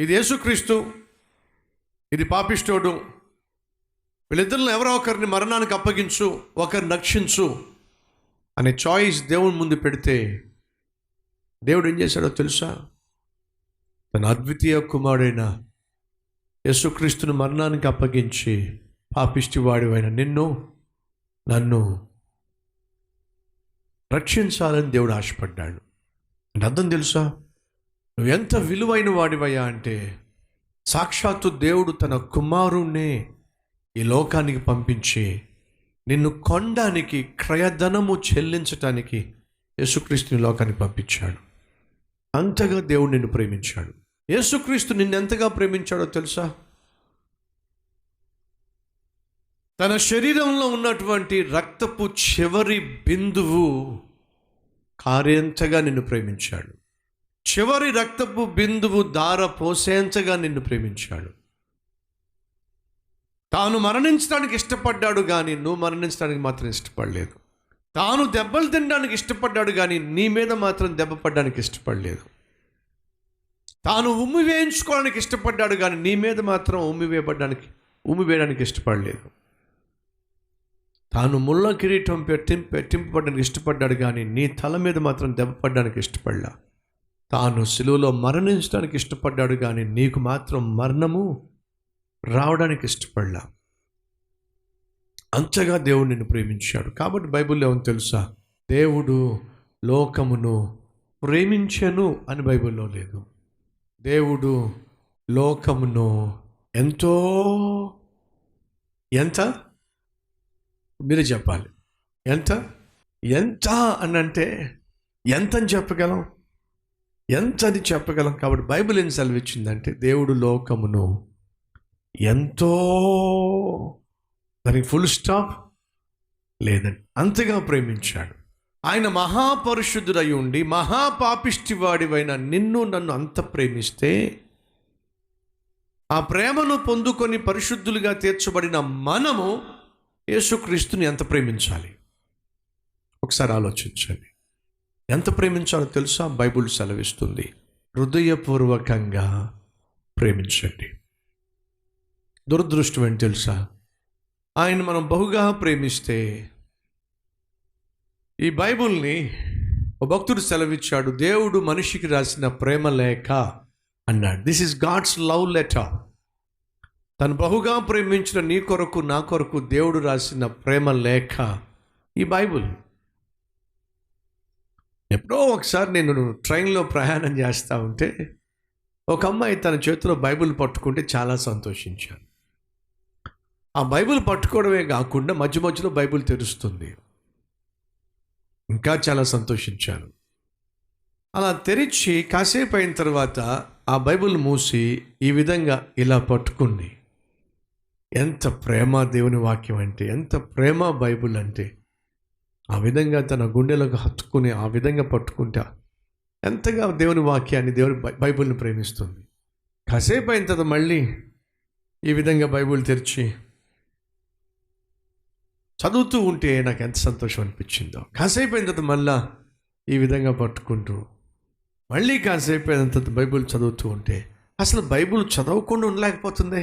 ఇది యేసుక్రీస్తు, ఇది పాపిష్టోడు. వీళ్ళిద్దరిని ఎవరో ఒకరిని మరణానికి అప్పగించు, ఒకరిని రక్షించు అనే చాయిస్ దేవుని ముందు పెడితే దేవుడు ఏం చేశాడో తెలుసా? తన అద్వితీయ కుమారుడైన యేసుక్రీస్తుని మరణానికి అప్పగించి పాపిష్టివాడివైన నిన్ను నన్ను రక్షించాలని దేవుడు ఆశపడ్డాడు. అంటే అర్థం తెలుసా? నువ్వు ఎంత విలువైన వాడివయ్యా అంటే సాక్షాత్తు దేవుడు తన కుమారుణ్ణే ఈ లోకానికి పంపించి నిన్ను కొనడానికి, క్రయధనము చెల్లించటానికి యేసుక్రీస్తుని లోకానికి పంపించాడు. అంతగా దేవుడు నిన్ను ప్రేమించాడు. యేసుక్రీస్తు నిన్ను ఎంతగా ప్రేమించాడో తెలుసా? తన శరీరంలో ఉన్నటువంటి రక్తపు చివరి బిందువు కారేంతగా నిన్ను ప్రేమించాడు. చివరి రక్తపు బిందువు ధార పోసేంతగా నిన్ను ప్రేమించాడు. తాను మరణించడానికి ఇష్టపడ్డాడు కానీ నువ్వు మరణించడానికి మాత్రం ఇష్టపడలేదు. తాను దెబ్బలు తినడానికి ఇష్టపడ్డాడు కానీ నీ మీద మాత్రం దెబ్బ పడడానికి ఇష్టపడలేదు. తాను ఉమ్మి వేయించుకోవడానికి ఇష్టపడ్డాడు కానీ నీ మీద మాత్రం ఉమ్మి వేయడానికి ఇష్టపడలేదు. తాను ముళ్ళ కిరీటం పెట్టింపబడడానికి ఇష్టపడ్డాడు కానీ నీ తల మీద మాత్రం దెబ్బ పడడానికి ఇష్టపడలా. తాను సిలువలో మరణించడానికి ఇష్టపడ్డాడు కానీ నీకు మాత్రం మరణము రావడానికి ఇష్టపడలా. అంతగా దేవుడు నిన్ను ప్రేమించాడు. కాబట్టి బైబిల్లో ఏమని తెలుసా? దేవుడు లోకమును ప్రేమించెను అని బైబిల్లో లేదు. దేవుడు లోకమును ఎంత మీరు చెప్పాలి. ఎంత అని అంటే ఎంత అని చెప్పగలం? ఎంత అని చెప్పగలం? కాబట్టి బైబిల్ ఏం సెలవిచ్చిందంటే దేవుడు లోకమును ఎంతో, దానికి ఫుల్ స్టాప్ లేదండి, అంతగా ప్రేమించాడు. ఆయన మహాపరిశుద్ధుడై ఉండి మహాపాపిష్టివాడివైన నిన్ను నన్ను అంత ప్రేమిస్తే ఆ ప్రేమను పొందుకొని పరిశుద్ధులుగా తీర్చబడిన మనము యేసుక్రీస్తుని ఎంత ప్రేమించాలి? ఒకసారి ఆలోచించండి. ఎంత ప్రేమించాలో తెలుసా? బైబిల్ సెలవిస్తుంది, హృదయపూర్వకంగా ప్రేమించండి. దురదృష్టం ఏంటి తెలుసా? ఆయన మనం బహుగా ప్రేమిస్తే, ఈ బైబిల్ని ఒక భక్తుడు సెలవిచ్చాడు, దేవుడు మనిషికి రాసిన ప్రేమ లేఖ అన్నాడు. This is God's love letter. తను బహుగా ప్రేమించిన నీ కొరకు నా కొరకు దేవుడు రాసిన ప్రేమ లేఖ ఈ బైబిల్. ఎప్పుడో ఒకసారి నేను ట్రైన్లో ప్రయాణం చేస్తూ ఉంటే ఒక అమ్మాయి తన చేతిలో బైబిల్ పట్టుకుంటే చాలా సంతోషించాను. ఆ బైబిల్ పట్టుకోవడమే కాకుండా మధ్య మధ్యలో బైబిల్ తెరుస్తుంది, ఇంకా చాలా సంతోషించాను. అలా తెరిచి కాసేపు అయిన తర్వాత ఆ బైబిల్ మూసి ఈ విధంగా ఇలా పట్టుకుంది. ఎంత ప్రేమ దేవుని వాక్యం అంటే, ఎంత ప్రేమ బైబిల్ అంటే. ఆ విధంగా తన గుండెలకు హత్తుకుని ఆ విధంగా పట్టుకుంటా ఎంతగా దేవుని వాక్యాన్ని, దేవుని బైబిల్ని ప్రేమిస్తుంది. కాసేపు అయిన తర్వాత మళ్ళీ ఈ విధంగా బైబిల్ తెరిచి చదువుతూ ఉంటే నాకు ఎంత సంతోషం అనిపించిందో. కాసేపు అయిన తర్వాత మళ్ళా ఈ విధంగా పట్టుకుంటూ మళ్ళీ కాసేపు అయిన తర్వాత బైబిల్ చదువుతూ ఉంటే అసలు బైబిల్ చదవకుండా ఉండలేకపోతుంది.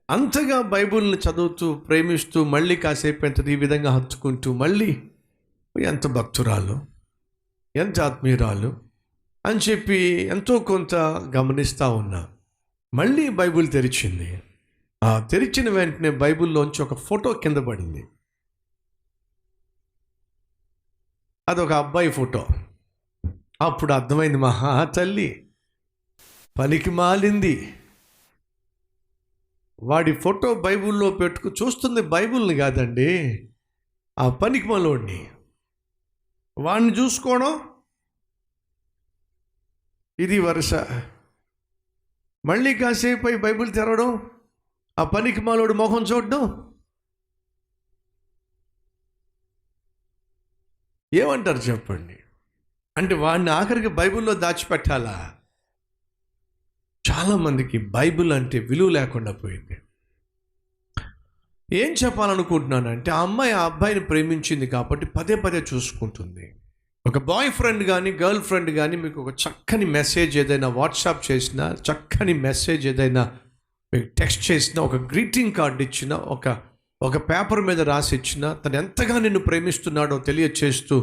అంతగా బైబిల్ని చదువుతూ ప్రేమిస్తూ మళ్ళీ కాసేపు అయిన తర్వాత ఈ విధంగా హత్తుకుంటూ మళ్ళీ ఎంత భక్తురాలు, ఎంత ఆత్మీయురాలు అని చెప్పి ఎంతో కొంత గమనిస్తూ ఉన్నా. మళ్ళీ బైబిల్ తెరిచింది. ఆ తెరిచిన వెంటనే బైబిల్లోంచి ఒక ఫోటో కింద పడింది. అదొక అబ్బాయి ఫోటో. అప్పుడు అర్థమైంది, మహా తల్లి పనికి మాలింది. వాడి ఫోటో బైబిల్లో చూస్తుంది బైబిల్ని కాదండి, ఆ పనికి మాలోడిని. వాడిని చూసుకోవడం ఇది వరుస. మళ్ళీ కాసేపు అయి బైబిల్ తెరవడం, ఆ పనికి మాలోడు మొహం చూడడం. ఏమంటారు చెప్పండి? అంటే వాడిని ఆఖరికి బైబిల్లో దాచిపెట్టాలా? చాలామందికి బైబిల్ అంటే విలువ లేకుండా పోయింది. ఏం చెప్పాలనుకుంటున్నానంటే, ఆ అమ్మాయి ఆ అబ్బాయిని ప్రేమించింది కాబట్టి పదే పదే చూసుకుంటుంది. ఒక బాయ్ ఫ్రెండ్ కానీ గర్ల్ ఫ్రెండ్ కానీ మీకు ఒక చక్కని మెసేజ్ ఏదైనా వాట్సాప్ చేసినా, చక్కని మెసేజ్ ఏదైనా మీకు టెక్స్ట్ చేసినా, ఒక గ్రీటింగ్ కార్డ్ ఇచ్చినా, ఒక పేపర్ మీద రాసి ఇచ్చినా, తను ఎంతగా నిన్ను ప్రేమిస్తున్నాడో తెలియచేస్తూ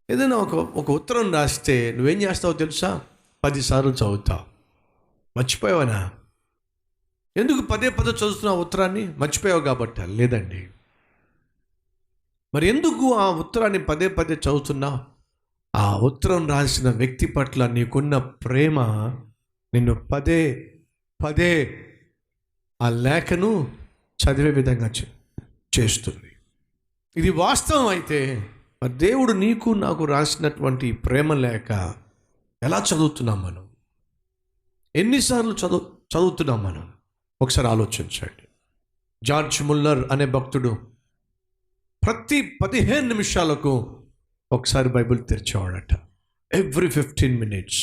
ఏదైనా ఒక ఉత్తరం రాస్తే నువ్వేం చేస్తావో తెలుసా? 10 సార్లు చదువుతావు. మర్చిపోయావనా? ఎందుకు పదే చదువుతున్నావు ఉత్తరాన్ని? మర్చిపోయావు కాబట్టి? లేదండి. మరి ఎందుకు ఆ ఉత్తరాన్ని పదే చదువుతున్నావు? ఆ ఉత్తరం రాసిన వ్యక్తి పట్ల నీకున్న ప్రేమ నిన్ను పదే ఆ లేఖను చదివే విధంగా చేస్తుంది. ఇది వాస్తవం అయితే మరి దేవుడు నీకు నాకు రాసినటువంటి ప్రేమ లేఖ ఎలా చదువుతున్నాం మనం? ఎన్నిసార్లు చదువుతున్నాం మనం? ఒకసారి ఆలోచించండి. జార్జ్ ముల్లర్ అనే భక్తుడు ప్రతి 15 నిమిషాలకు ఒకసారి బైబిల్ తెరిచేవాడట. Every 15 minutes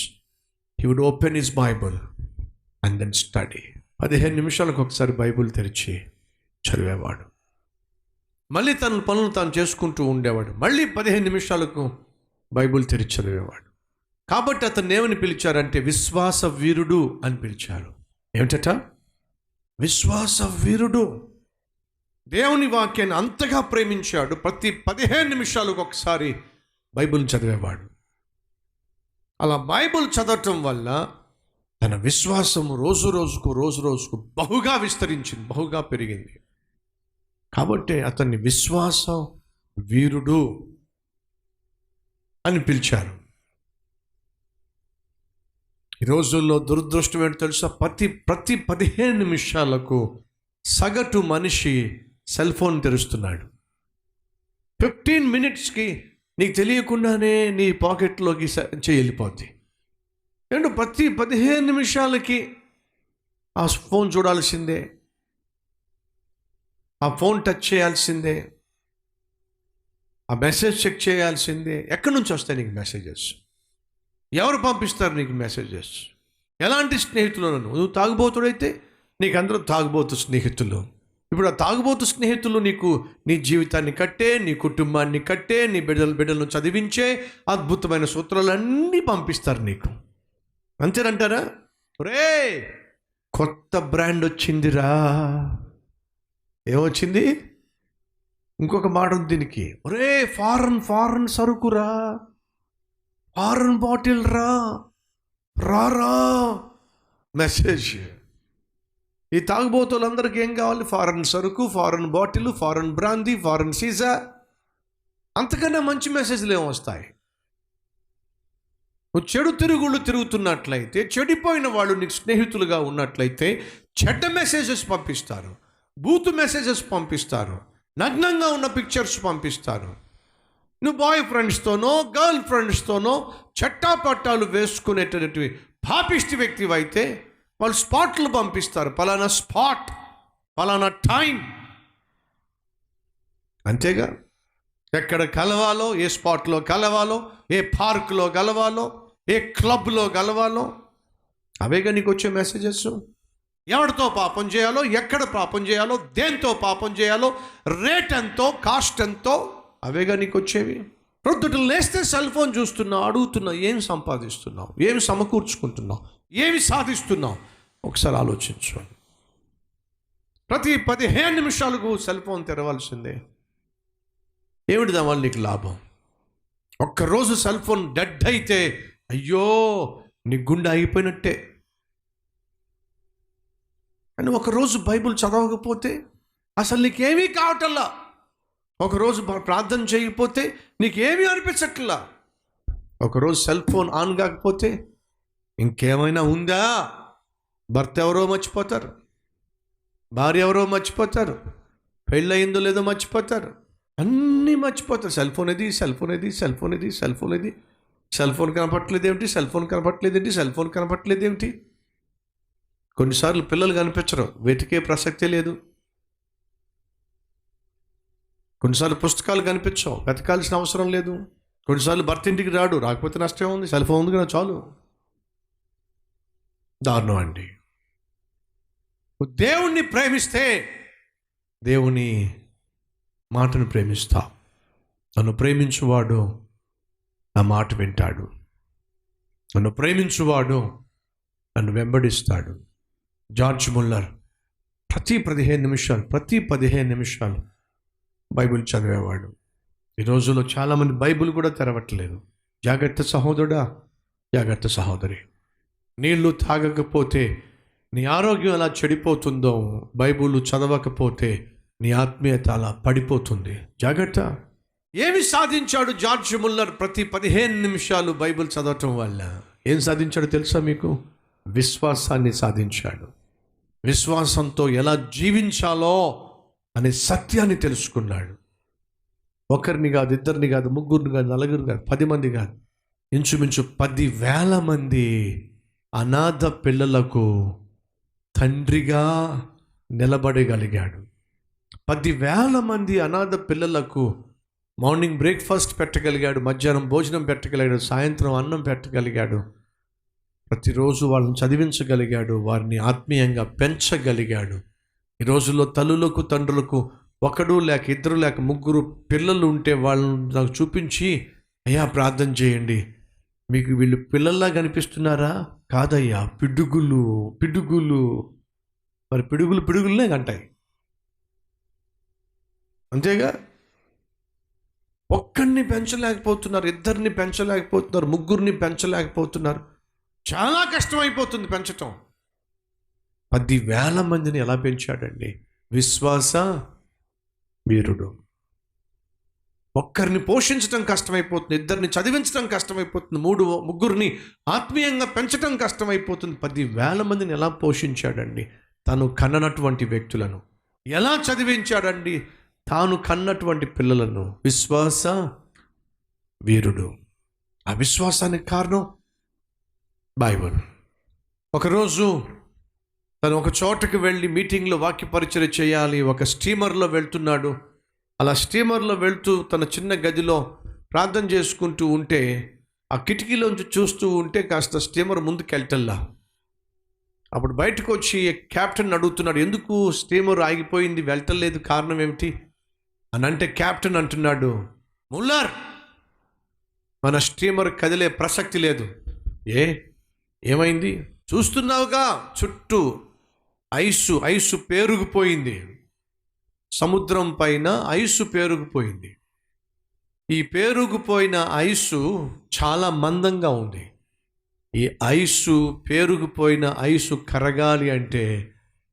he would open his Bible and then study. 15 నిమిషాలకు ఒకసారి బైబిల్ తెరిచి చదివేవాడు. మళ్ళీ తన పనులు తాను చేసుకుంటూ ఉండేవాడు. మళ్ళీ 15 నిమిషాలకు బైబిల్ తెరిచి చదివేవాడు. కాబట్టి అతన్ని ఏమని పిలిచారంటే విశ్వాస వీరుడు అని పిలిచారు. ఏమిటట? విశ్వాస వీరుడు. దేవుని వాక్యాన్ని అంతగా ప్రేమించాడు. ప్రతి 15 నిమిషాలకు ఒకసారి బైబిల్ చదివేవాడు. అలా బైబిల్ చదవటం వల్ల తన విశ్వాసం రోజు రోజుకు బహుగా విస్తరించింది, బహుగా పెరిగింది. కాబట్టి అతన్ని విశ్వాస వీరుడు అని పిలిచారు. ఈ రోజుల్లో దురదృష్టం ఏంటో తెలుసా? ప్రతి 15 నిమిషాలకు సగటు మనిషి సెల్ ఫోన్ తెరుస్తున్నాడు. 15 minutesకి నీకు తెలియకుండానే నీ పాకెట్లోకి వెళ్ళిపోద్ది. ఏంటో ప్రతి 15 నిమిషాలకి ఆ ఫోన్ చూడాల్సిందే, ఆ ఫోన్ టచ్ చేయాల్సిందే, ఆ మెసేజ్ చెక్ చేయాల్సిందే. ఎక్కడి నుంచి వస్తాయి నీకు మెసేజెస్? ఎవరు పంపిస్తారు నీకు మెసేజెస్? ఎలాంటి స్నేహితులు? నువ్వు తాగుబోతుడైతే నీకు అందరూ తాగుబోతు స్నేహితులు. ఇప్పుడు ఆ తాగుబోతు స్నేహితులు నీకు నీ జీవితాన్ని కట్టే, నీ కుటుంబాన్ని కట్టే, నీ బిడ్డలను చదివించే అద్భుతమైన సూత్రాలన్నీ పంపిస్తారు నీకు. అంతేనంటారా? రే కొత్త బ్రాండ్ వచ్చిందిరా. ఏమొచ్చింది? ఇంకొక మాట ఉంది దీనికి. రే ఫారెన్ సరుకురా, ఫారెన్ బాటిల్ రారా మెసేజ్. ఈ తాగుబోతులందరికీ ఏం కావాలి? ఫారెన్ సరుకు, foreign bottle, foreign brandy, foreign సీజా. అంతకన్నా మంచి మెసేజ్లు ఏమొస్తాయి? నువ్వు చెడు తిరుగుళ్ళు తిరుగుతున్నట్లయితే, చెడిపోయిన వాళ్ళు నీకు స్నేహితులుగా ఉన్నట్లయితే చెడ్డ మెసేజెస్ పంపిస్తారు, బూతు మెసేజెస్ పంపిస్తారు, నగ్నంగా ఉన్న పిక్చర్స్ పంపిస్తారు. నువ్వు బాయ్ ఫ్రెండ్స్తోనో గర్ల్ ఫ్రెండ్స్తోనో చట్టాపట్టాలు వేసుకునేటటువంటి పాపిష్టి వ్యక్తివి అయితే వాళ్ళు స్పాట్లు పంపిస్తారు. పలానా స్పాట్, పలానా టైం. అంతేగా? ఎక్కడ కలవాలో, ఏ స్పాట్లో కలవాలో, ఏ పార్కులో కలవాలో, ఏ క్లబ్లో కలవాలో అవేగా నీకు వచ్చే మెసేజెస్. ఎవరితో పాపం చేయాలో, ఎక్కడ పాపం చేయాలో, దేంతో పాపం చేయాలో, రేట్ ఎంతో, కాస్ట్ ఎంతో అవేగా నీకు వచ్చేవి. ప్రొద్దుటలు లేస్తే సెల్ ఫోన్ చూస్తున్నావు, అడుగుతున్నావు ఏం సంపాదిస్తున్నావు, ఏమి సమకూర్చుకుంటున్నావు, ఏమి సాధిస్తున్నావు? ఒకసారి ఆలోచించు. ప్రతి 15 నిమిషాలకు సెల్ ఫోన్ తెరవాల్సిందే. ఏమిటి దానివల్ల నీకు లాభం? ఒక్కరోజు సెల్ ఫోన్ డెడ్ అయితే అయ్యో నీ గుండె అయిపోయినట్టే. అని ఒకరోజు బైబిల్ చదవకపోతే అసలు నీకేమీ కావటల్లా. ఒకరోజు ప్రార్థన చేయకపోతే నీకేమీ అనిపించట్లా. ఒకరోజు సెల్ ఫోన్ ఆన్ కాకపోతే ఇంకేమైనా ఉందా? భర్త ఎవరో మర్చిపోతారు, భార్య ఎవరో మర్చిపోతారు, పెళ్ళయిందో లేదో మర్చిపోతారు, అన్నీ మర్చిపోతారు. సెల్ ఫోన్ ఇది, సెల్ ఫోన్ ఇది, సెల్ ఫోన్ ఇది, సెల్ ఫోన్ ఇది. సెల్ ఫోన్ కనపట్లేదు ఏమిటి, సెల్ ఫోన్ కనపట్లేదు ఏంటి, సెల్ ఫోన్ కనపట్లేదు ఏమిటి? కొన్నిసార్లు పిల్లలు కనిపించరు, వెతికే ప్రసక్తే లేదు. కొన్నిసార్లు పుస్తకాలు కనిపించవు, వెతకాల్సిన అవసరం లేదు. కొన్నిసార్లు భర్త ఇంటికి రాడు, రాకపోతే నష్టం ఉంది, సెల్ ఫోన్ ఉంది కదా చాలు. దారుణం అండి. దేవుణ్ణి ప్రేమిస్తే దేవుని మాటను ప్రేమిస్తా. నన్ను ప్రేమించువాడు నా మాట వింటాడు. నన్ను ప్రేమించువాడు నన్ను వెంబడిస్తాడు. జార్జ్ ముల్లర్ ప్రతి 15 నిమిషాలు బైబిల్ చదివేవాడు. ఈ రోజుల్లో చాలామంది బైబిల్ కూడా తెరవట్లేదు. జాగ్రత్త సహోదరుడా, జాగ్రత్త సహోదరి. నీళ్లు తాగకపోతే నీ ఆరోగ్యం ఎలా చెడిపోతుందో, బైబిల్ చదవకపోతే నీ ఆత్మీయత అలా పడిపోతుంది. జాగ్రత్త. ఏమి సాధించాడు జార్జ్ ముల్లర్ ప్రతి 15 నిమిషాలు బైబిల్ చదవటం వల్ల? ఏం సాధించాడో తెలుసా మీకు? విశ్వాసాన్ని సాధించాడు. విశ్వాసంతో ఎలా జీవించాలో అనే సత్యాన్ని తెలుసుకున్నాడు. ఒకరిని కాదు, ఇద్దరిని కాదు, ముగ్గురిని కాదు, నలుగురు కాదు, 10 మంది కాదు, ఇంచుమించు 10,000 మంది అనాథ పిల్లలకు తండ్రిగా నిలబడగలిగాడు. 10,000 మంది అనాథ పిల్లలకు మార్నింగ్ బ్రేక్ఫాస్ట్ పెట్టగలిగాడు, మధ్యాహ్నం భోజనం పెట్టగలిగాడు, సాయంత్రం అన్నం పెట్టగలిగాడు. ప్రతిరోజు వాళ్ళని చదివించగలిగాడు, వారిని ఆత్మీయంగా పెంచగలిగాడు. ఈ రోజుల్లో తల్లులకు తండ్రులకు ఒకడు లేక ఇద్దరు లేక ముగ్గురు పిల్లలు ఉంటే వాళ్ళని నాకు చూపించి, అయ్యా ప్రార్థన చేయండి, మీకు వీళ్ళు పిల్లల్లా కనిపిస్తున్నారా? కాదయ్యా, పిడుగులు. మరి పిడుగులనే కంటాయి, అంతేగా. ఒక్కడిని పెంచలేకపోతున్నారు, ఇద్దరిని పెంచలేకపోతున్నారు, ముగ్గురిని పెంచలేకపోతున్నారు. చాలా కష్టమైపోతుంది పెంచటం. 10,000 మందిని ఎలా పెంచాడండి? విశ్వాస వీరుడు. ఒక్కరిని పోషించడం కష్టమైపోతుంది, ఇద్దరిని చదివించడం కష్టమైపోతుంది, ముగ్గురిని ఆత్మీయంగా పెంచడం కష్టమైపోతుంది. 10,000 మందిని ఎలా పోషించాడండి? తాను కన్ననటువంటి వ్యక్తులను ఎలా చదివించాడండి? తాను కన్నటువంటి పిల్లలను. విశ్వాస వీరుడు. ఆ విశ్వాసానికి కారణం బైబిల్. ఒకరోజు తను ఒక చోటకి వెళ్ళి మీటింగ్లో వాక్య పరిచయం చేయాలి. ఒక స్టీమర్లో వెళ్తున్నాడు. అలా స్టీమర్లో వెళ్తూ తన చిన్న గదిలో ప్రార్థన చేసుకుంటూ ఉంటే, ఆ కిటికీలోంచి చూస్తూ ఉంటే కాస్త స్టీమర్ ముందుకు వెళ్ళటల్లా. అప్పుడు బయటకు వచ్చి క్యాప్టెన్ అడుగుతున్నాడు, ఎందుకు స్టీమర్ ఆగిపోయింది, వెళ్ళటలేదు, కారణం ఏమిటి అని అంటే, క్యాప్టెన్ అంటున్నాడు, ముల్లర్, మన స్టీమర్ కదిలే ప్రసక్తి లేదు. ఏమైంది? చూస్తున్నావుగా, చుట్టూ ఐసు పేరుకుపోయింది. సముద్రం పైన ఐసు పేరుకుపోయింది. ఈ పేరుకుపోయిన ఐసు చాలా మందంగా ఉంది. ఈ పేరుకుపోయిన ఐసు కరగాలి అంటే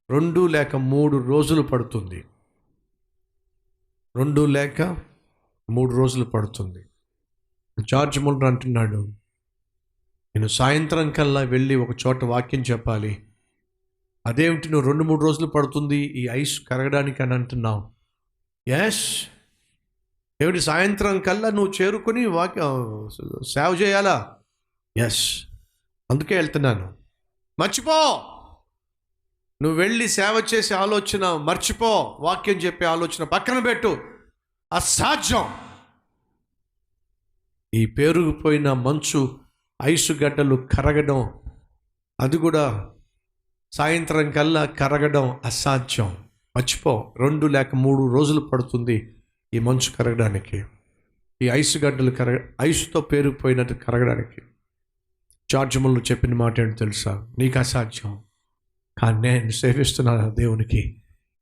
2 లేక 3 రోజులు పడుతుంది. 2 లేక 3 రోజులు పడుతుంది. జార్జ్ ముల్లర్ అంటున్నాడు, నేను సాయంత్రం కల్లా వెళ్ళి ఒక చోట వాక్యం చెప్పాలి. అదేమిటి నువ్వు 2-3 రోజులు పడుతుంది ఈ ఐస్ కరగడానికి అని అంటున్నావు? ఎస్, ఏమిటి సాయంత్రం కల్లా నువ్వు చేరుకొని సేవ చేయాలా? ఎస్, అందుకే వెళ్తున్నాను. మర్చిపో, నువ్వు వెళ్ళి సేవ చేసే ఆలోచన మర్చిపో, వాక్యం చెప్పే ఆలోచన పక్కన పెట్టు, అసాధ్యం. ఈ పేరుకుపోయిన మంచు ఐసు గడ్డలు కరగడం, అది కూడా సాయంత్రం కల్లా కరగడం అసాధ్యం. మర్చిపో, 2 లేక 3 రోజులు పడుతుంది ఈ మంచు కరగడానికి, ఈ ఐసు గడ్డలు ఐసుతో పేరుకుపోయినట్టు కరగడానికి. జార్జ్ ముల్లర్ చెప్పిన మాట ఏంటో తెలుసా? నీకు అసాధ్యం, కానీ నేను సేవిస్తున్నాను దేవునికి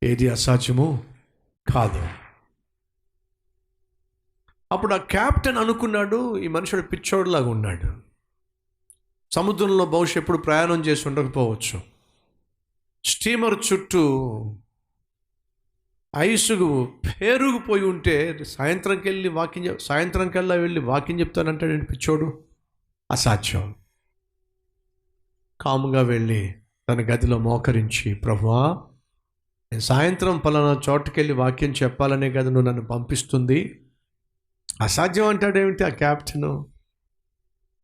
ఏది అసాధ్యమో కాదు. అప్పుడు ఆ క్యాప్టెన్ అనుకున్నాడు, ఈ మనుషుడు పిచ్చోడులాగా ఉన్నాడు, సముద్రంలో బహుశా ఎప్పుడు ప్రయాణం చేసి ఉండకపోవచ్చు. స్టీమర్ చుట్టూ ఐసుకు పేరుకుపోయి ఉంటే సాయంత్రం కల్లా వెళ్ళి వాక్యం చెప్తానంటాడండి పిచ్చోడు. అసాధ్యం. కాముగా వెళ్ళి తన గదిలో మోకరించి, ప్రభువా, నేను సాయంత్రం పలానా చోటుకెళ్ళి వాక్యం చెప్పాలనే కదా నువ్వు నన్ను పంపిస్తుంది. అసాధ్యం అంటాడేమిటి ఆ క్యాప్టెను?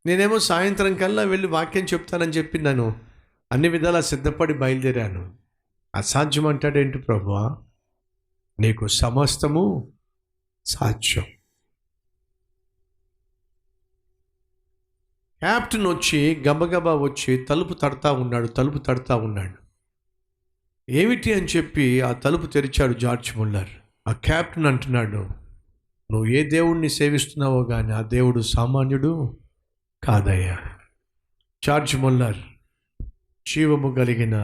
నేనేమో సాయంత్రం కల్లా వెళ్ళి వాక్యం చెప్తానని చెప్పి నన్ను అన్ని విధాలా సిద్ధపడి బయలుదేరాను. అసాధ్యం అంటాడేంటి ప్రభువా? నీకు సమస్తము సాధ్యం. క్యాప్టెన్ వచ్చి గబగబా వచ్చి తలుపు తడతా ఉన్నాడు. ఏమిటి అని చెప్పి ఆ తలుపు తెరిచాడు జార్జ్ ముల్లర్. ఆ క్యాప్టెన్ అంటున్నాడు, నువ్వు ఏ దేవుణ్ణి సేవిస్తున్నావో కానీ ఆ దేవుడు సామాన్యుడు కాదయ్యా. జార్జ్ ముల్లర్, జీవము కలిగిన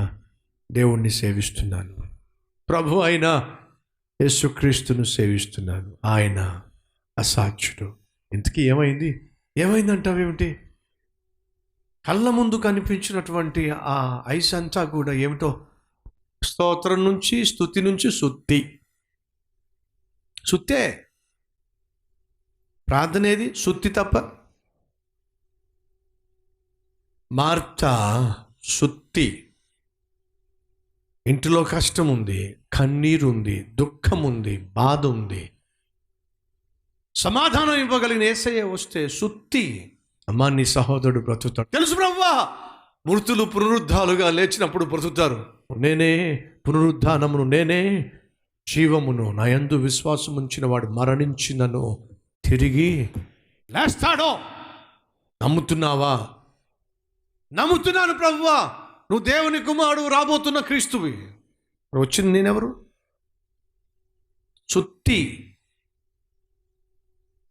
దేవుణ్ణి సేవిస్తున్నాను, ప్రభు అయిన యేసుక్రీస్తును సేవిస్తున్నాను, ఆయన అసాధ్యుడు. ఇంతకీ ఏమైందంటావేమిటి? కళ్ళ ముందు కనిపించినటువంటి ఆ ఐస్ అంతా కూడా ఏమిటో స్తోత్రం నుంచి, స్తుతి నుంచి సుత్తే. ప్రార్థనేది సుత్తి తప్ప. మార్తా సుత్తి. ఇంటిలో కష్టం ఉంది, కన్నీరు ఉంది, దుఃఖం ఉంది, బాధ ఉంది. సమాధానం ఇవ్వగలిగిన యేసయ్య వస్తే సుత్తి. అమ్మా, నీ సహోదరుడు బ్రతుకుతాడు. తెలుసు ప్రభువా, మృతులు పునరుద్ధాలుగా లేచినప్పుడు బ్రతుకుతారు. నేనే పునరుద్ధానమును, నేనే జీవమును. నా యందు విశ్వాసం ఉంచిన వాడు మరణించినను తిరిగి లేస్తాడో. నమ్ముతున్నావా? నమ్ముతున్నాను ప్రభువా, నువ్వు దేవుని కుమారుడు, రాబోతున్న క్రీస్తువి. వచ్చింది నేనెవరు? సుత్తి.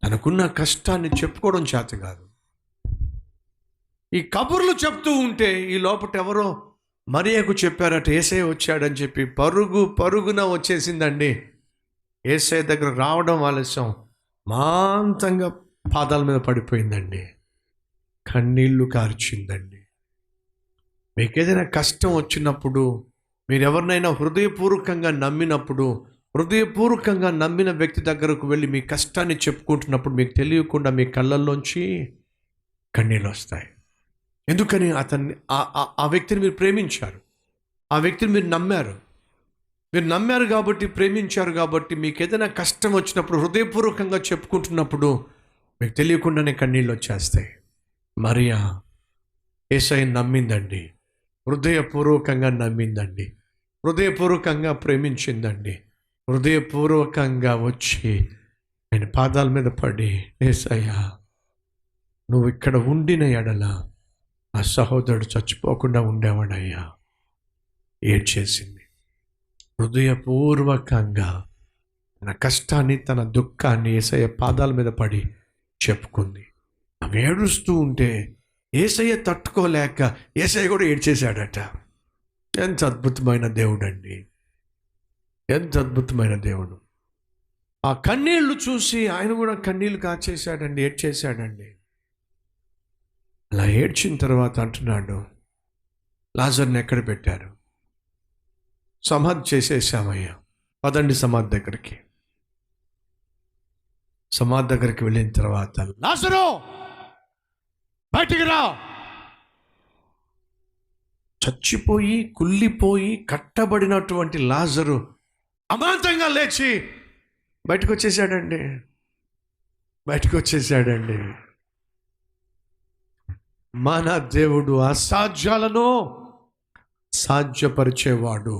తనకున్న కష్టాన్ని చెప్పుకోవడం చేత కాదు. ఈ కబుర్లు చెప్తూ ఉంటే ఈ లోపట ఎవరో మరియకు చెప్పారట యేసయ్య వచ్చాడని చెప్పి పరుగున వచ్చేసిందండి. యేసయ్య దగ్గర రావడం ఆలస్యం, మాంతంగా పాదాల మీద పడిపోయిందండి, కన్నీళ్లు కార్చిందండి. మీకు ఏదైనా కష్టం వచ్చినప్పుడు, మీరు ఎవరినైనా హృదయపూర్వకంగా నమ్మిన వ్యక్తి దగ్గరకు వెళ్ళి మీ కష్టాన్ని చెప్పుకుంటున్నప్పుడు మీకు తెలియకుండా మీ కళ్ళల్లోంచి కన్నీళ్ళు వస్తాయి. ఎందుకని? ఆ వ్యక్తిని మీరు ప్రేమించారు, ఆ వ్యక్తిని మీరు నమ్మారు కాబట్టి, ప్రేమించారు కాబట్టి, మీకు ఏదైనా కష్టం వచ్చినప్పుడు హృదయపూర్వకంగా చెప్పుకుంటున్నప్పుడు మీకు తెలియకుండానే కన్నీళ్ళు వచ్చేస్తాయి. మరియా యేసయ్యను నమ్మిందండి, హృదయపూర్వకంగా నమ్మిందండి, హృదయపూర్వకంగా ప్రేమించిందండి, హృదయపూర్వకంగా వచ్చి ఆయన పాదాల మీద పడి, యేసయ్యా నువ్వు ఇక్కడ ఉండిన ఎడల ఆ సహోదరుడు చచ్చిపోకుండా ఉండేవాడయ్యా. ఏడ్చేసింది. హృదయపూర్వకంగా తన కష్టాన్ని, తన దుఃఖాన్ని యేసయ్య పాదాల మీద పడి చెప్పుకుంది. ఆమె ఏడుస్తూ ఉంటే యేసయ్య తట్టుకోలేక యేసయ్య కూడా ఏడ్చేశాడట. ఎంత అద్భుతమైన దేవుడు అండి, ఎంత అద్భుతమైన దేవుడు. ఆ కన్నీళ్లు చూసి ఆయన కూడా కన్నీళ్లు కాచేశాడండి, ఏడ్చేశాడండి. అలా ఏడ్చిన తర్వాత అంటున్నాడు, లాజర్ని ఎక్కడ పెట్టారు? సమాధి చేసేసామయ్యా, పదండి సమాధి దగ్గరికి. సమాధి దగ్గరికి వెళ్ళిన తర్వాత, లాజరు బయటికి రా. చచ్చిపోయి కుళ్ళిపోయి కట్టబడినటువంటి లాజరు అమాంతంగా లేచి బయటకు వచ్చేసాడండి. మన దేవుడు అసాధ్యాలను సాధ్యపరిచేవాడు.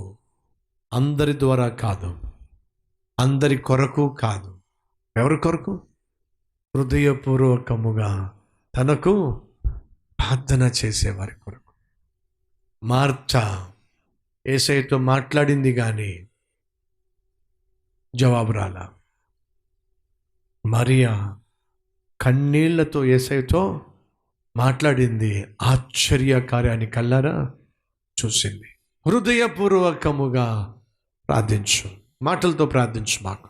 అందరి ద్వారా కాదు, అందరి కొరకు కాదు. ఎవరి కొరకు? హృదయపూర్వకముగా తనకు ప్రార్థన చేసేవారి కొరకు. మార్తా యేసయ్యతో మాట్లాడింది కానీ జవాబు రాలా. మరియా కన్నీళ్లతో యేసయ్యతో మాట్లాడింది, ఆశ్చర్య కార్యాన్ని కళ్ళారా చూసింది. హృదయపూర్వకముగా ప్రార్థించు, మాటలతో ప్రార్థించు, మాకు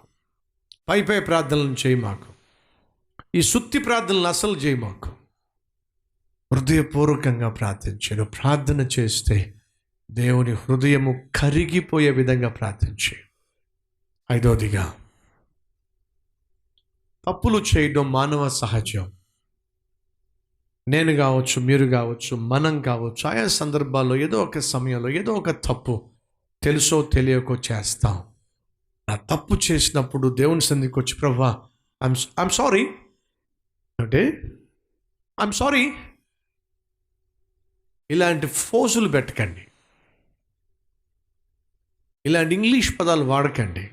పై ప్రార్థనలను చేయి, మాకు ఈ సుత్తి ప్రార్థనలు అసలు చేయి, మాకు హృదయపూర్వకంగా ప్రార్థించాడు. ప్రార్థన చేస్తే దేవుని హృదయము కరిగిపోయే విధంగా ప్రార్థించే. ఐదవదిగా, తప్పులు చేయడం మానవ సహజం. నేను కావచ్చు, మీరు కావచ్చు, మనం కావచ్చు, ఆయా సందర్భాల్లో ఏదో ఒక సమయంలో ఏదో ఒక తప్పు తెలుసో తెలియకో చేస్తాం. ఆ తప్పు చేసినప్పుడు దేవుని సన్నిధికి వచ్చి, ప్రభువా ఐఎమ్ సారీ అంటే ఐఎమ్ సారీ, ఇలాంటి ఫోజులు పెట్టకండి, ఇలాంటి ఇంగ్లీష్ పదాలు వాడకండి.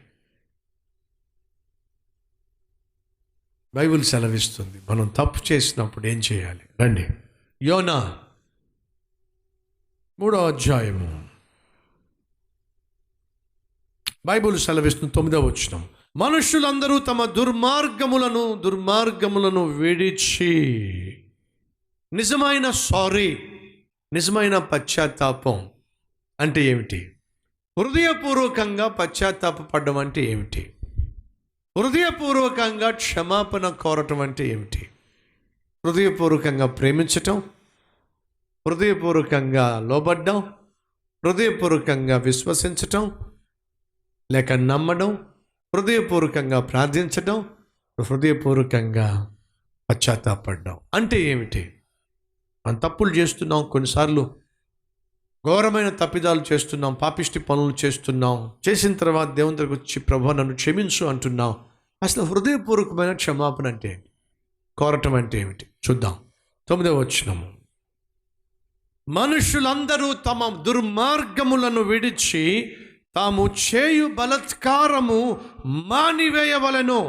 బైబిల్ సెలవిస్తుంది మనం తప్పు చేసినప్పుడు ఏం చేయాలి. రండి, యోనా 3వ అధ్యాయము బైబిల్ సెలవిస్తుంది 9వ వచనం. మనుషులందరూ తమ దుర్మార్గములను విడిచి నిజమైన పశ్చాత్తాపం అంటే ఏమిటి? హృదయపూర్వకంగా పశ్చాత్తాపపడడం అంటే ఏమిటి? హృదయపూర్వకంగా క్షమాపణ కోరటం అంటే ఏమిటి? హృదయపూర్వకంగా ప్రేమించటం, హృదయపూర్వకంగా లోబడ్డం, హృదయపూర్వకంగా విశ్వసించటం లేక నమ్మడం, హృదయపూర్వకంగా ప్రార్థించడం, హృదయపూర్వకంగా పశ్చాత్తాపడడం అంటే ఏమిటి? మనం తప్పులు చేస్తున్నాం, కొన్నిసార్లు ఘోరమైన తప్పిదాలు చేస్తున్నాం, పాపిష్టి పనులు చేస్తున్నాం. చేసిన తర్వాత దేవుని దగ్గరకు వచ్చి ప్రభువా నన్ను క్షమించు అంటున్నాం. అసలు హృదయపూర్వకమైన క్షమాపణ అంటే ఏంటి? కోరటం అంటే ఏమిటి? చూద్దాం. 9వ వచనము. మనుషులందరూ తమ దుర్మార్గములను విడిచి తాము చేయు బలాత్కారము మానివేయవలెను.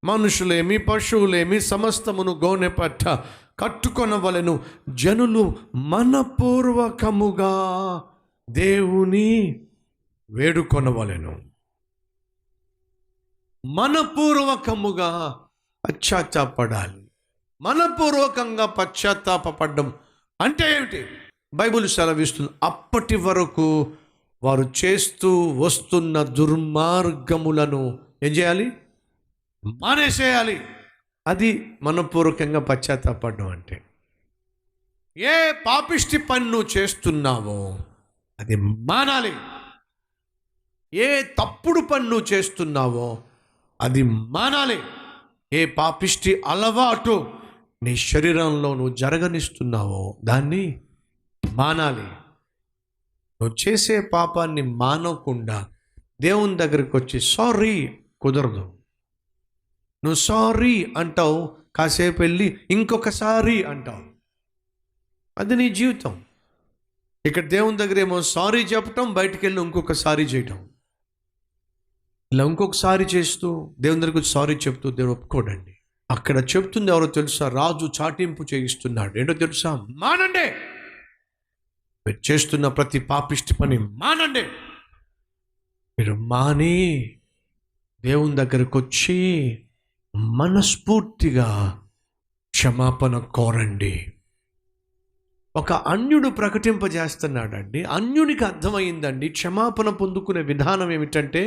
మనుషులేమి పశువులేమి సమస్తమును గోనె పట్ట కట్టుకొనవలెను. జనులు మనపూర్వకముగా దేవుని వేడుకొనవలెను. మనపూర్వకముగా పశ్చాత్తాపడాలి. మనపూర్వకంగా పశ్చాత్తాపడడం అంటే ఏమిటి? బైబిల్ సెలవిస్తుంది, అప్పటి వరకు వారు చేస్తూ వస్తున్న దుర్మార్గములను ఏం చేయాలి? మానేసేయాలి. అది మనపూర్వకంగా పశ్చాత్తాపడడం అంటే. ఏ పాపిష్టి పని నువ్వు చేస్తున్నావో అది మానాలి. ఏ తప్పుడు పని నువ్వు చేస్తున్నావో అది మానాలి. ఏ పాపిష్టి అలవాటు నీ శరీరంలో నువ్వు జరగనిస్తున్నావో దాన్ని మానాలి. నువ్వు చేసే పాపాన్ని మానకుండా దేవుని దగ్గరికి వచ్చి సారీ కుదరదు. నువ్వు సారీ అంటావు, కాసేపు వెళ్ళి ఇంకొకసారి అంటావు. అది నీ జీవితం. ఇక్కడ దేవుని దగ్గర ఏమో సారీ చెప్పటం, బయటికి వెళ్ళి ఇంకొకసారి చేయటం. ఇలా ఇంకొకసారి చేస్తూ దేవుని దగ్గరకు వచ్చి సారీ చెప్తూ దేవుడు ఒప్పుకోడండి. అక్కడ చెప్తుంది ఎవరో తెలుసా? రాజు చాటింపు చేయిస్తున్నాడు. ఏంటో తెలుసా? మానండి, మీరు చేస్తున్న ప్రతి పాపిష్టి పని మానండి. మీరు మాని దేవుని దగ్గరకు వచ్చి మనస్ఫూర్తిగా క్షమాపణ కోరండి. ఒక అన్యుడు ప్రకటింపజేస్తున్నాడండి. అన్యునికి అర్థమైందండి క్షమాపణ పొందుకునే విధానం ఏమిటంటే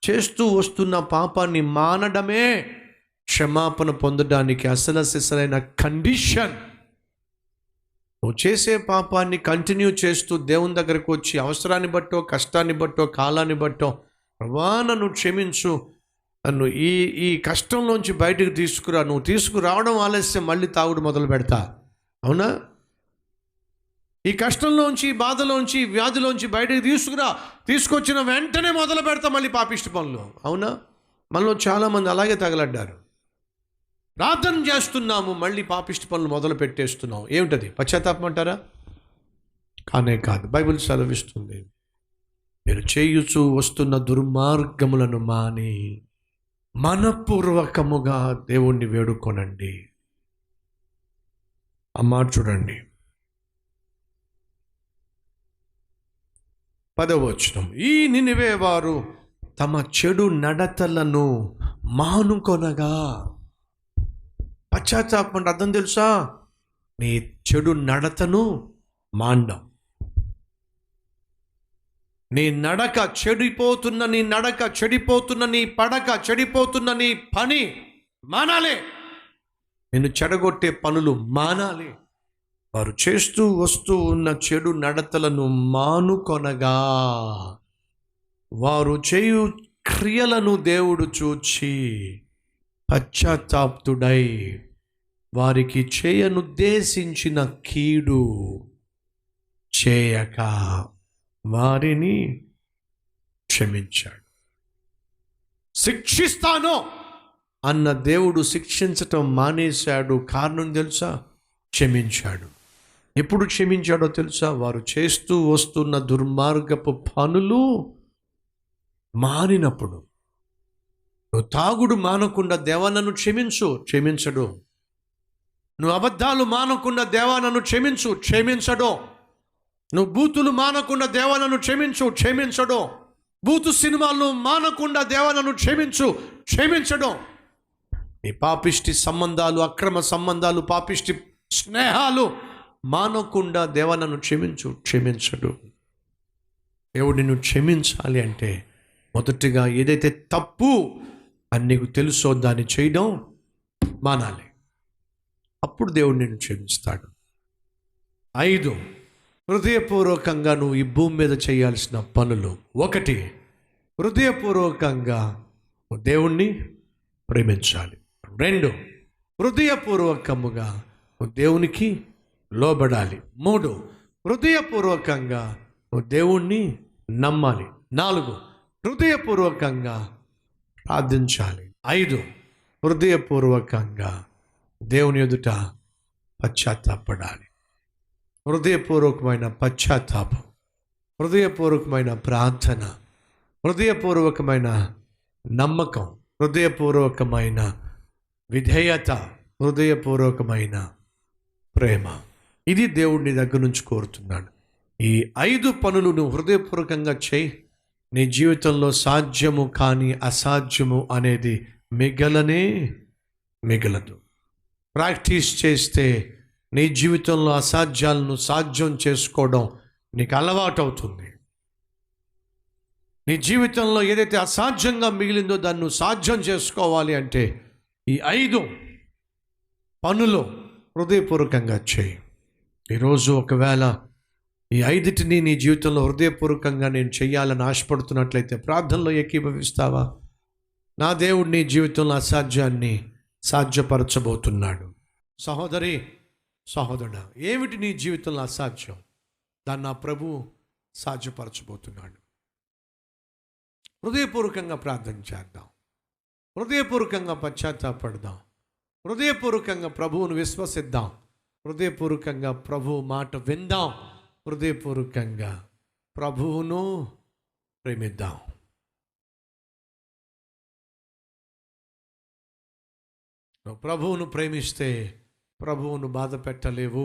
చేస్తూ వస్తున్న పాపాన్ని మానడమే క్షమాపణ పొందడానికి అసలైన కండిషన్. నువ్వు చేసే పాపాన్ని కంటిన్యూ చేస్తూ దేవుని దగ్గరకు వచ్చి అవసరాన్ని బట్టో, కష్టాన్ని బట్టో, కాలాన్ని బట్టో ప్రభువా నన్ను క్షమించు, నన్ను ఈ కష్టంలోంచి బయటకు తీసుకురా, నువ్వు తీసుకురావడం ఆలస్యం మళ్ళీ తాగుడు మొదలు పెడతా. అవునా? ఈ కష్టంలోంచి, బాధలోంచి, వ్యాధిలోంచి బయటకు తీసుకొచ్చిన వెంటనే మొదలు పెడతా మళ్ళీ పాపిష్టి పనులు. అవునా? మనలో చాలామంది అలాగే తగలడ్డారు. ప్రార్థన చేస్తున్నాము, మళ్ళీ పాపిష్టి పనులు మొదలు పెట్టేస్తున్నాం. ఏమిటది? పశ్చాత్తాపం అంటారా? కానే కాదు. బైబిల్ సెలవిస్తుంది, మీరు చేయుచూ వస్తున్న దుర్మార్గములను మాని మనపూర్వకముగా దేవుణ్ణి వేడుకొనండి. అమ్మా చూడండి 10వ వచనం. ఈ నినివే వారు తమ చెడు నడతలను మానుకొనగా. పశ్చాత్తాపం అంటే అర్థం తెలుసా? నీ చెడు నడతను మాండం. నీ నడక చెడిపోతున్న, నీ పడక చెడిపోతున్న నీ పని మానాలి. నిన్ను చెడగొట్టే పనులు మానాలి. వారు చేస్తూ వస్తూ ఉన్న చెడు నడతలను మానుకొనగా వారు చేయు క్రియలను దేవుడు చూచి పశ్చాత్తాప్తుడై వారికి చేయనుద్దేశించిన కీడు చేయక వారిని క్షమించాడు. శిక్షిస్తాను అన్న దేవుడు శిక్షించటం మానేశాడు. కారణం తెలుసా? క్షమించాడు. ఎప్పుడు క్షమించాడో తెలుసా? వారు చేస్తూ వస్తున్న దుర్మార్గపు పనులు మానినప్పుడు. నువ్వు తాగుడు మానకుండా దేవా నన్ను క్షమించడు. నువ్వు అబద్ధాలు మానకుండా దేవా నన్ను క్షమించడు. నువ్వు బూతులు మానకుండా దేవా నన్ను క్షమించడు. బూతు సినిమాలను మానకుండా దేవా నన్ను క్షమించడం, నీ పాపిష్టి సంబంధాలు, అక్రమ సంబంధాలు, పాపిష్టి స్నేహాలు మానకుండా దేవా నన్ను క్షమించడు. దేవుడు నిన్ను క్షమించాలి అంటే మొదటిగా ఏదైతే తప్పు అని నీకు తెలుసో దాన్ని చేయడం మానాలి. అప్పుడు దేవుడు నిన్ను క్షమిస్తాడు. 5, హృదయపూర్వకంగా నువ్వు ఈ భూమి మీద చేయాల్సిన పనులు. 1, హృదయపూర్వకంగా దేవుణ్ణి ప్రేమించాలి. 2, హృదయపూర్వకముగా దేవునికి లోబడాలి. 3, హృదయపూర్వకంగా దేవుణ్ణి నమ్మాలి. 4, హృదయపూర్వకంగా ప్రార్థించాలి. 5, హృదయపూర్వకంగా దేవుని ఎదుట పశ్చాత్తాపడాలి. హృదయపూర్వకమైన పశ్చాత్తాపం, హృదయపూర్వకమైన ప్రార్థన, హృదయపూర్వకమైన నమ్మకం, హృదయపూర్వకమైన విధేయత, హృదయపూర్వకమైన ప్రేమ, ఇది దేవుడిని దగ్గర నుంచి కోరుతున్నాడు. ఈ 5 పనులు నువ్వు హృదయపూర్వకంగా చేయి. నీ జీవితంలో సాధ్యము కానీ అసాధ్యము అనేది మిగలదు. ప్రాక్టీస్ చేస్తే నీ జీవితంలో అసాధ్యాలను సాధ్యం చేసుకోవడం నీకు అలవాటు అవుతుంది. నీ జీవితంలో ఏదైతే అసాధ్యంగా మిగిలిందో దాన్ని నువ్వు సాధ్యం చేసుకోవాలి అంటే ఈ 5 పనులు హృదయపూర్వకంగా చేయి. ఈరోజు ఒకవేళ ఈ 5టిని నీ జీవితంలో హృదయపూర్వకంగా నేను చెయ్యాలని ఆశపడుతున్నట్లయితే ప్రార్థనలో ఏకీభవిస్తావా? నా దేవుడు నీ జీవితంలో అసాధ్యాన్ని సాధ్యపరచబోతున్నాడు. సహోదరి, సహోదరుడా, ఏమిటి నీ జీవితంలో అసాధ్యం? దాన్ని నా ప్రభు సాధ్యపరచబోతున్నాడు. హృదయపూర్వకంగా ప్రార్థన చేద్దాం, హృదయపూర్వకంగా పశ్చాత్తాపడదాం, హృదయపూర్వకంగా ప్రభువును విశ్వసిద్దాం, హృదయపూర్వకంగా ప్రభువు మాట విందాం, హృదయపూర్వకంగా ప్రభువును ప్రేమిద్దాం. నువ్వు ప్రభువును ప్రేమిస్తే ప్రభువును బాధ పెట్టలేవు.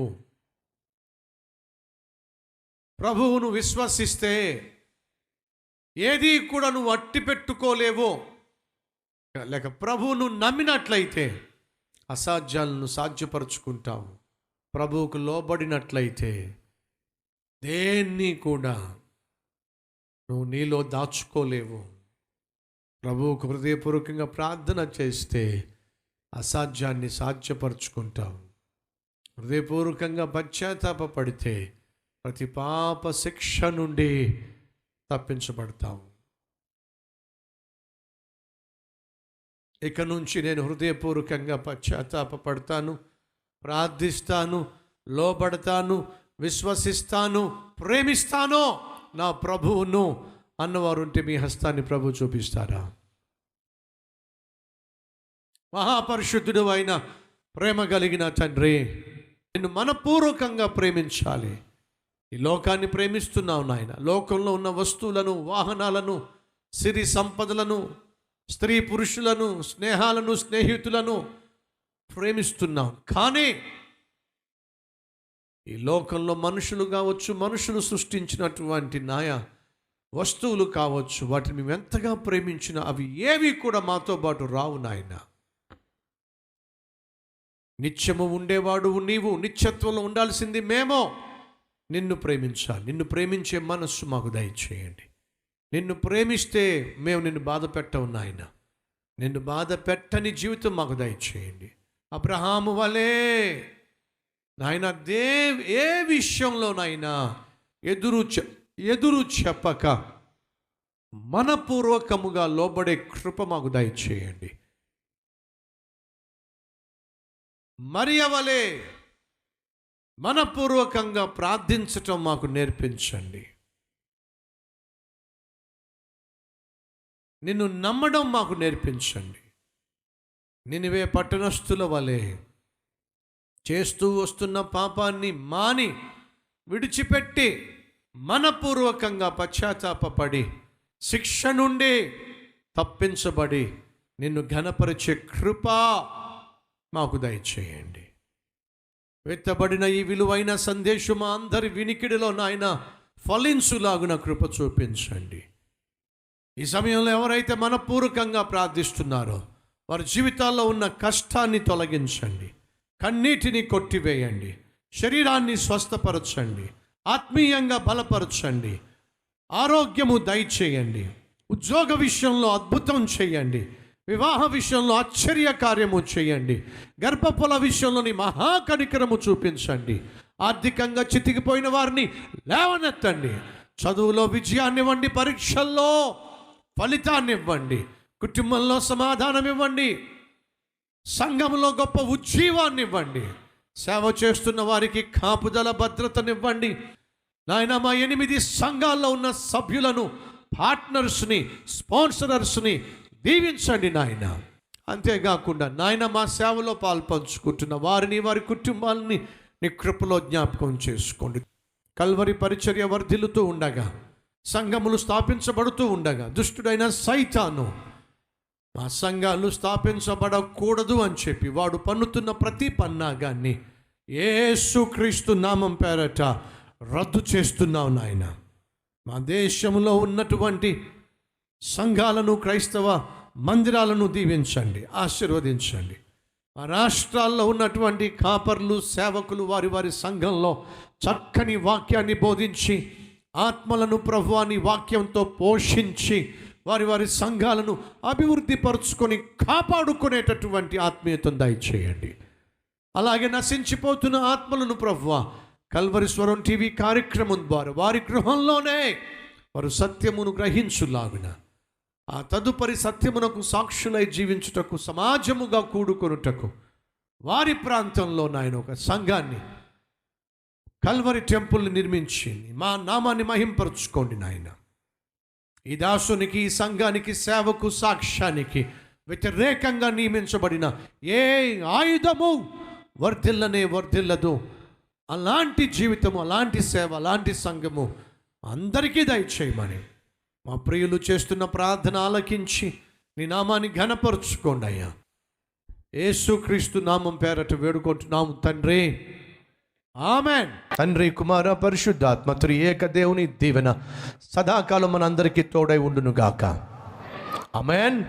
ప్రభువును విశ్వసిస్తే ఏది కూడా నువ్వు అట్టి పెట్టుకోలేవు. లేక ప్రభువును నమ్మినట్లయితే అసాధ్యాలను సాధ్యపరుచుకుంటావు. ప్రభువుకు లోబడినట్లయితే దేన్ని కూడా నువ్వు నీలో దాచుకోలేవు. ప్రభువుకు హృదయపూర్వకంగా ప్రార్థన చేస్తే అసాధ్యాన్ని సాధ్యపరుచుకుంటావు. హృదయపూర్వకంగా పశ్చాత్తాపడితే ప్రతి పాప శిక్ష నుండి తప్పించబడతావు. ఇక నుంచి నేను హృదయపూర్వకంగా పశ్చాత్తాపడతాను, ప్రార్థిస్తాను, లోబడతాను, విశ్వసిస్తాను, ప్రేమిస్తాను నా ప్రభువును అన్నవారుంటే మీ హస్తాన్ని ప్రభు చూపిస్తారా? మహాపరిశుద్ధుడు అయిన ప్రేమ కలిగిన తండ్రి, నిన్ను మనపూర్వకంగా ప్రేమించాలి. ఈ లోకాన్ని ప్రేమిస్తున్నావు నాయన. లోకంలో ఉన్న వస్తువులను, వాహనాలను, సిరి సంపదలను, స్త్రీ పురుషులను, స్నేహాలను, స్నేహితులను ప్రేమిస్తున్నావు. కానీ ఈ లోకంలో మనుషులు కావచ్చు, మనుషులు సృష్టించినటువంటి వస్తువులు కావచ్చు, వాటిని మేము ఎంతగా ప్రేమించినా అవి ఏవి కూడా మాతో పాటు రావు నాయన. నిత్యము ఉండేవాడు నీవు, నిత్యత్వంలో ఉండాల్సింది మేమో. నిన్ను ప్రేమించాలి. నిన్ను ప్రేమించే మనస్సు మాకు దయచేయండి. నిన్ను ప్రేమిస్తే మేము నిన్ను బాధ పెట్టవు నాయన. నిన్ను బాధ పెట్టని జీవితం మాకు దయచేయండి. అబ్రహాము వలే నాయన ఏ విషయంలోనైనా ఎదురు చెప్పక మనపూర్వకముగా లోబడే కృప మాకు దయచేయండి. మరియ వలే మనపూర్వకంగా ప్రార్థించటం మాకు నేర్పించండి. నిన్ను నమ్మడం మాకు నేర్పించండి. నినివే పట్టణస్థుల వలె చేస్తూ వస్తున్న పాపాన్ని మాని విడిచిపెట్టి మనపూర్వకంగా పశ్చాత్తాపడి శిక్ష నుండి తప్పించబడి నిన్ను ఘనపరిచే కృప మాకు దయచేయండి. వెత్తబడిన ఈ విలువైన సందేశం అందరి వినికిడిలో నాయన ఫలించులాగున కృప చూపించండి. ఈ సమయంలో ఎవరైతే మనపూర్వకంగా ప్రార్థిస్తున్నారో వారి జీవితాల్లో ఉన్న కష్టాన్ని తొలగించండి, కన్నీటిని కొట్టివేయండి, శరీరాన్ని స్వస్థపరచండి, ఆత్మీయంగా బలపరచండి, ఆరోగ్యము దయచేయండి, ఉద్యోగ విషయంలో అద్భుతం చేయండి, వివాహ విషయంలో ఆశ్చర్య కార్యము చేయండి, గర్భఫల విషయంలోని మహాకనికరము చూపించండి, ఆర్థికంగా చితికిపోయిన వారిని లేవనెత్తండి, చదువులో విజయాన్ని ఇవ్వండి, పరీక్షల్లో ఫలితాన్ని ఇవ్వండి, కుటుంబంలో సమాధానం ఇవ్వండి, సంఘంలో గొప్ప ఉజ్జీవాన్ని ఇవ్వండి, సేవ చేస్తున్న వారికి కాపుదల భద్రతనివ్వండి. నాయన మా 8 సంఘాల్లో ఉన్న సభ్యులను, పార్ట్నర్స్ని, స్పాన్సరర్స్ని దీవించండి నాయన. అంతేకాకుండా నాయన మా సేవలో పాల్పంచుకుంటున్న వారిని, వారి కుటుంబాలని నీ కృపలో జ్ఞాపకం చేసుకోండి. కల్వరి పరిచర్య వర్ధిల్లుతూ ఉండగా, సంఘములు స్థాపించబడుతూ ఉండగా దుష్టుడైన సైతాను మా సంఘాలు స్థాపించబడకూడదు అని చెప్పి వాడు పన్నుతున్న ప్రతి పన్నాగాన్ని యేసుక్రీస్తు నామం పేరట రద్దు చేస్తున్నావు నాయన. మా దేశంలో ఉన్నటువంటి సంఘాలను, క్రైస్తవ మందిరాలను దీవించండి, ఆశీర్వదించండి. మా రాష్ట్రాల్లో ఉన్నటువంటి కాపర్లు, సేవకులు వారి వారి సంఘంలో చక్కని వాక్యాన్ని బోధించి ఆత్మలను ప్రభువాని వాక్యంతో పోషించి వారి వారి సంఘాలను అభివృద్ధి పరుచుకొని కాపాడుకునేటటువంటి ఆత్మీయతను దయచేయండి. అలాగే నశించిపోతున్న ఆత్మలను ప్రభువా కల్వరి స్వరం టీవీ కార్యక్రమం ద్వారా వారి గృహంలోనే వారు సత్యమును గ్రహించులాగున ఆ తదుపరి సత్యమునకు సాక్షులై జీవించుటకు, సమాజముగా కూడుకొనుటకు వారి ప్రాంతంలో నాయన ఒక సంఘాన్ని, కల్వరి టెంపుల్ని నిర్మించి మా నామాన్ని మహింపరచుకోండి నాయన. ఈ దాసునికి, ఈ సంఘానికి, సేవకు, సాక్ష్యానికి వ్యతిరేకంగా నియమించబడిన ఏ ఆయుధము వర్ధిల్లదు. అలాంటి జీవితము, అలాంటి సేవ, అలాంటి సంఘము అందరికీ దయచేయమని మా ప్రియులు చేస్తున్న ప్రార్థన ఆలకించి నీ నామాన్ని ఘనపరుచుకోండి అయ్యా. యేసుక్రీస్తు నామం పేరట వేడుకుంటున్నాము తండ్రి, ఆమెన్. తండ్రి, కుమార, పరిశుద్ధాత్మ త్రియేక దేవుని దీవెన సదాకాలం మనందరికీ తోడై ఉండును గాక. ఆమెన్.